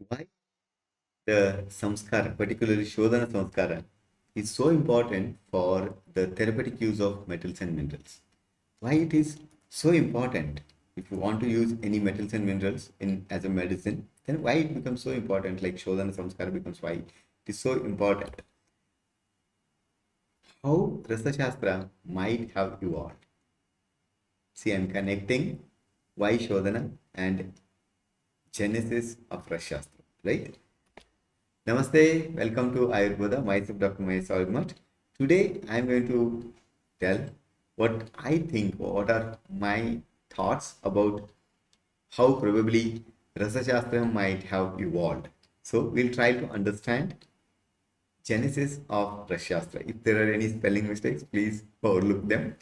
Why the samskara, particularly Shodhana samskara, is so important for the therapeutic use of metals and minerals. Why it is so important? If you want to use any metals and minerals in as a medicine, then why it becomes so important? Like Shodhana samskara becomes why it is so important. How Rasashastra might have evolved. See, I'm connecting why Shodhana and Genesis of Rasashastra, right? Namaste, welcome to Ayur Bodha. Myself, Dr. Mahesh Savalagimath. Today, I am going to tell what I think, what are my thoughts about how probably Rasa Shastra might have evolved. So, we'll try to understand Genesis of Rasashastra. If there are any spelling mistakes, please overlook them.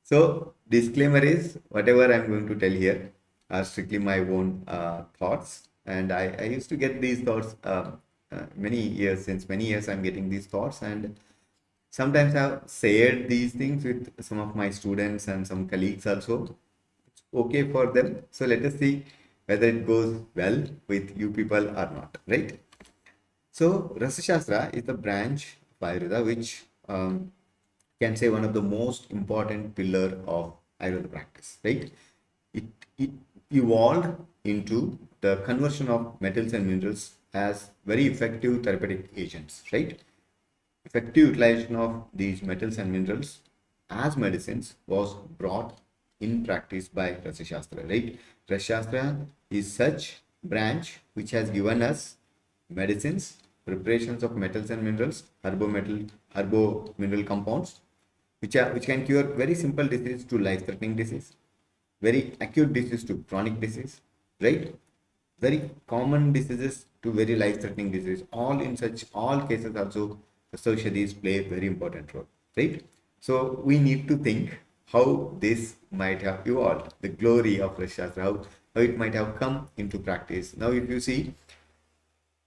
So, disclaimer is whatever I'm going to tell here are strictly my own thoughts, and I used to get these thoughts many years. Since many years, I'm getting these thoughts, and sometimes I've shared these things with some of my students and some colleagues also. It's okay for them. So let us see whether it goes well with you people or not, right? So, Rasa Shastra is the branch of Ayurveda which can say one of the most important pillar of Ayurveda practice, right? It, it evolved into the conversion of metals and minerals as very effective therapeutic agents, right? Effective utilization of these metals and minerals as medicines was brought in practice by Rasa Shastra, right? Rasa Shastra is such branch which has given us medicines, preparations of metals and minerals, herbo mineral compounds, which can cure very simple disease to life-threatening disease, very acute disease to chronic disease, right? Very common diseases to very life-threatening disease. All cases also associates play a very important role, right? So we need to think how this might have evolved, the glory of Rashastra, how it might have come into practice. Now, if you see,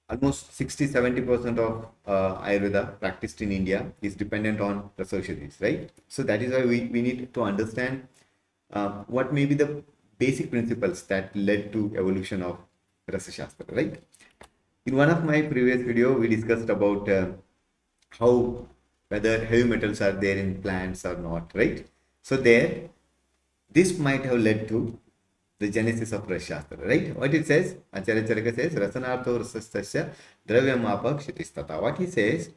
almost 60-70% of Ayurveda practiced in India is dependent on Rasashadis, right? So that is why we need to understand what may be the basic principles that led to evolution of Rasa Shastra, right? In one of my previous video, we discussed about how whether heavy metals are there in plants or not, right? So there, this might have led to the genesis of Rasashastra, right? What it says, Acharya Charaka says, Rasanartho Rasastasya Dravyamapa Kshitistata. What he says,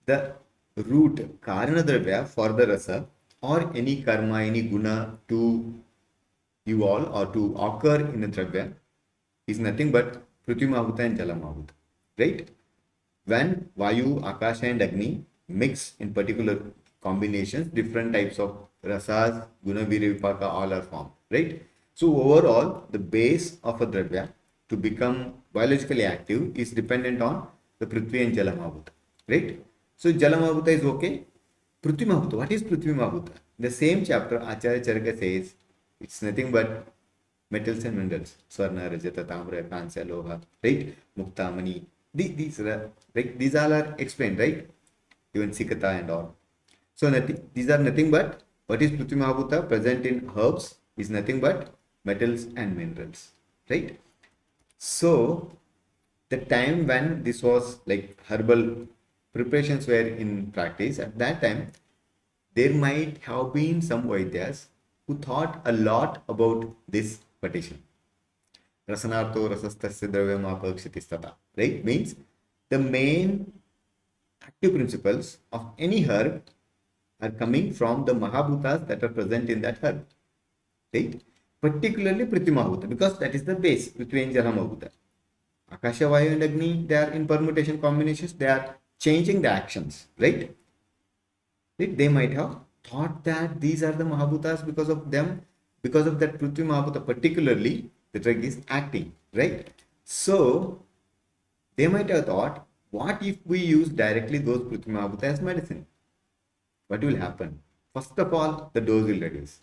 the root Karana Dravya for the rasa or any karma, any guna to evolve or to occur in a dravya is nothing but Prithvi Mahuta and Jala Mahuta, right? When Vayu, Akasha and Agni mix in particular combinations, different types of rasas, guna, virya, vipaka, all are formed, right? So overall, the base of a dravya to become biologically active is dependent on the Prithvi and Jala Mahuta, right? So Jala Mahuta is okay. Prithvi Mahuta, what is Prithvi Mahuta? The same chapter, Acharya Charaka says, it's nothing but metals and minerals, Swarna, Rajata, Tamra, Kansa, Loha, right? Mukta, Mani. These are like these all are explained, right? Even Sikata and all. So nothing, these are nothing but what is Prithvi Mahabhuta present in herbs is nothing but metals and minerals, right? So the time when this was like herbal preparations were in practice, at that time there might have been some Vaidyas who thought a lot about this petition. Rasanartho rasastasya dravyamapakshitistata. Right? Means the main active principles of any herb are coming from the Mahabhutas that are present in that herb. Right? Particularly Prithvi Mahabhuta, because that is the base, Prithvi and Jala Mahabhuta. Akasha, Vayu and Agni, they are in permutation combinations, they are changing the actions, right? They might have thought that these are the Mahabhutas because of them, because of that Prithvi Mahabhuta, particularly the drug is acting, right? So they might have thought, what if we use directly those Prithvi Mahabhuta as medicine? What will happen? First of all, the dose will reduce,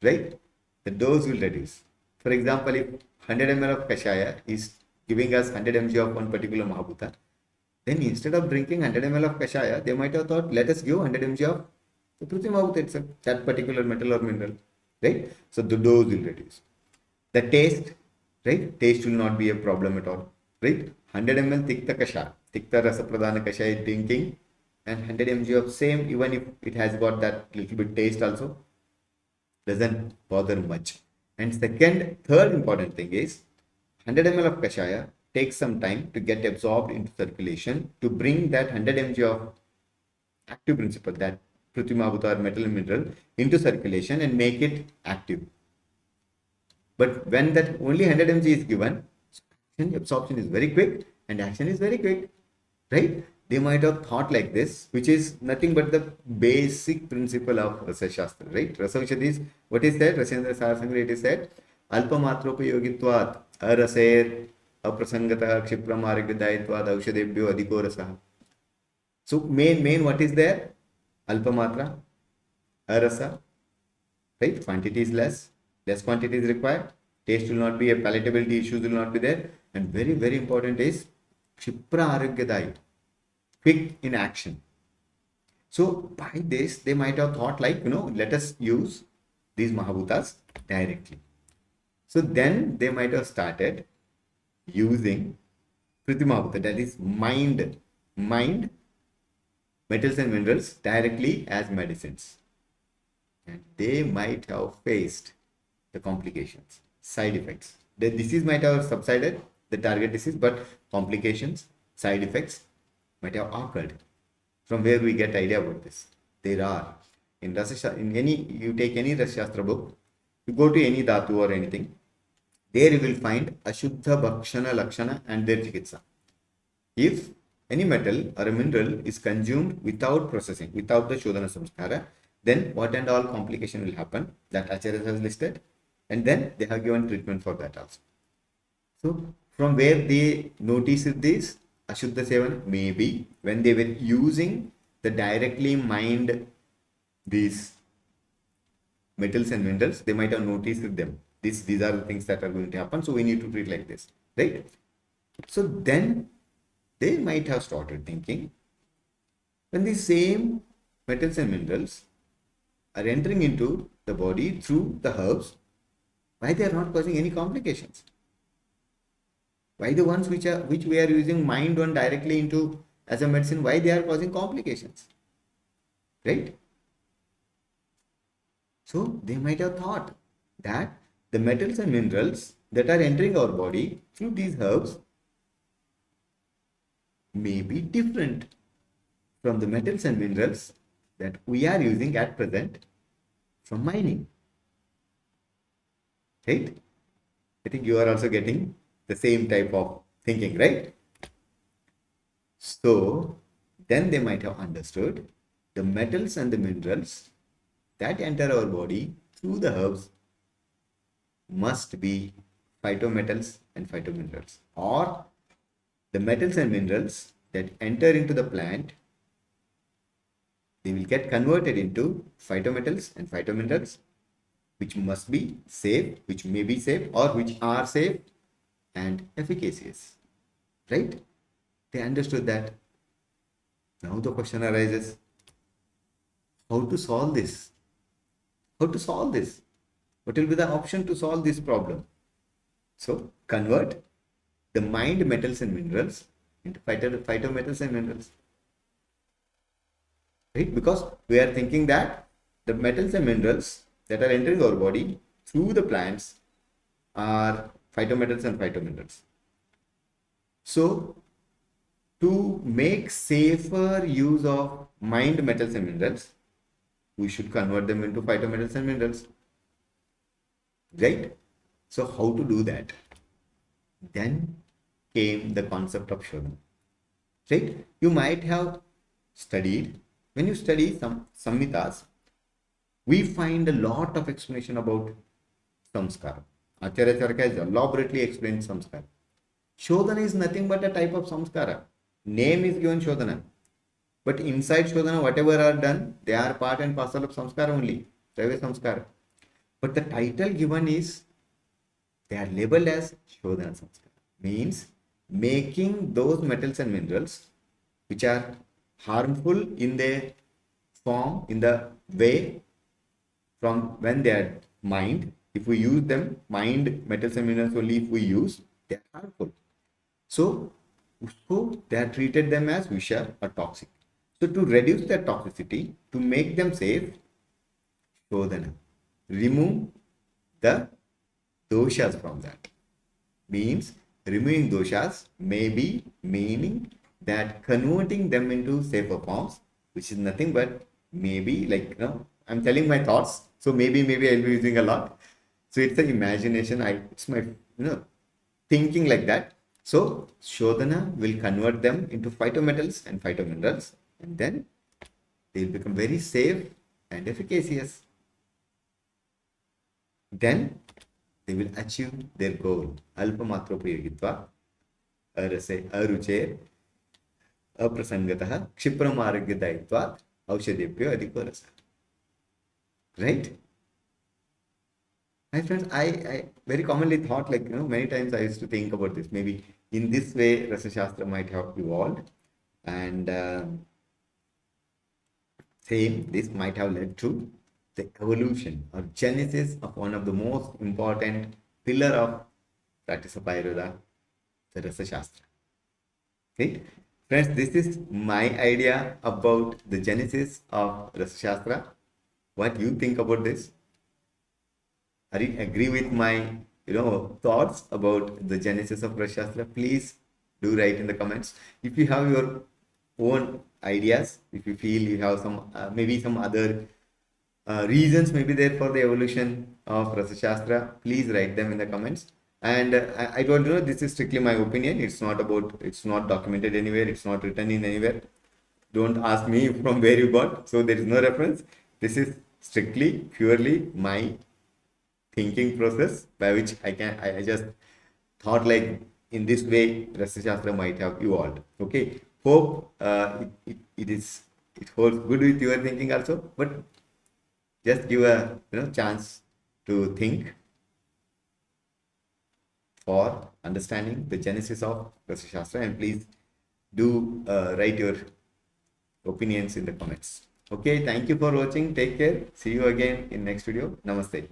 right? The dose will reduce. For example, if 100 ml of Kashaya is giving us 100 mg of one particular Mahabhuta, then instead of drinking 100 ml of Kashaya, they might have thought, let us give 100 mg of the Prithvi Mahabhuta itself, that particular metal or mineral, right? So the dose will reduce. The taste, right? Taste will not be a problem at all, right? 100 ml Tikta Kasha, Tikta Rasa Pradhana Kasha drinking, and 100 mg of same, even if it has got that little bit taste also, doesn't bother much. And third important thing is 100 ml of Kashaya takes some time to get absorbed into circulation to bring that 100 mg of active principle, that Pruthimabhuta or metal and mineral, into circulation and make it active. But when that only 100 mg is given, absorption is very quick and action is very quick, right? They might have thought like this, which is nothing but the basic principle of Rasashastra, right? Rasaushadhi is what is said, Rasendra Sarasangra, it is said, Alpamatropayogitvāt, Araser, Aprasangatah, Kshipram Arigadaitvad, Aushadebhyo Adhiko Rasah. So main what is there? Alpamatra, Arasa, right? Quantity is less quantity is required. Taste will not be, a palatability issues will not be there. And very important is Kshipra Aragyadai, quick in action. So by this, they might have thought like, let us use these Mahabhutas directly. So then they might have started using Prithimabhuta, that is mind, metals and minerals directly as medicines. And they might have faced the complications, side effects. The disease might have subsided, the target disease, but complications, side effects might have occurred. From where we get idea about this? There are. In you take any Rasashastra book, you go to any Dhatu or anything, there you will find Ashuddha Bhakshana Lakshana and their Chikitsa. If any metal or a mineral is consumed without processing, without the Shodhana Samskara, then what and all complication will happen, that Acharya has listed, and then they have given treatment for that also. So from where they noticed this, Ashuddha Sevan, maybe when they were using the directly mined these metals and minerals, they might have noticed them. These are the things that are going to happen, so we need to treat like this, right? So then they might have started thinking, when these same metals and minerals are entering into the body through the herbs, why they are not causing any complications? Why the ones which we are using mind one directly into as a medicine, why they are causing complications, right? So they might have thought that the metals and minerals that are entering our body through these herbs may be different from the metals and minerals that we are using at present from mining, right? I think you are also getting the same type of thinking, right? So then they might have understood the metals and the minerals that enter our body through the herbs must be phytometals and phytominerals, or the metals and minerals that enter into the plant, they will get converted into phytometals and phytominerals, which must be safe, which may be safe, or which are safe and efficacious, right? They understood that. Now the question arises, how to solve this? How to solve this? What will be the option to solve this problem? So convert the mined metals and minerals into phytometals and minerals, right? Because we are thinking that the metals and minerals that are entering our body through the plants are phytometals and phytominerals. So to make safer use of mined metals and minerals, we should convert them into phytometals and minerals, right? So how to do that? Then came the concept of Shodhana, right? You might have studied, when you study some Samhitas, we find a lot of explanation about samskara. Acharya Charaka has elaborately explained samskara. Shodhana is nothing but a type of samskara. Name is given Shodhana. But inside Shodhana, whatever are done, they are part and parcel of samskara only. Traiva samskara. But the title given is, they are labeled as Shodhana samskara. Means making those metals and minerals which are harmful in their form, in the way from when they are mined. If we use them, mined metals and minerals only if we use, they are harmful. So they are treated them as visha or toxic. So to reduce their toxicity, to make them safe, Shodhana, remove the doshas from that. Means removing doshas may be meaning that converting them into safer forms, which is nothing but maybe, like, I'm telling my thoughts, so maybe I'll be using a lot. So it's an imagination. It's my thinking like that. So Shodhana will convert them into phytometals and phytominerals, and then they'll become very safe and efficacious. Then they will achieve their goal. Alpamatroprayogitva arase aruche aprasangatah kshipramaragyadatva aushadebhyo adhikorasa. Right? My friends, I very commonly thought, like, many times I used to think about this. Maybe in this way, Rasashastra might have evolved, and same, this might have led to the evolution or genesis of one of the most important pillar of practice of Ayurveda, the Rasashastra. Right? Friends, this is my idea about the genesis of Rasashastra. What you think about this? Are you agree with my thoughts about the genesis of Rasashastra? Please do write in the comments. If you have your own ideas, if you feel you have some maybe some other reasons maybe there for the evolution of Rasashastra, please write them in the comments. And I told you, this is strictly my opinion. It's not documented anywhere. It's not written in anywhere. Don't ask me from where you got. So there is no reference. This is strictly, purely my thinking process by which I just thought, like, in this way Rasashastra might have evolved. Okay. Hope it holds good with your thinking also, but just give a chance to think for understanding the genesis of Rasashastra, and please do write your opinions in the comments. Okay, thank you for watching. Take care. See you again in next video. Namaste.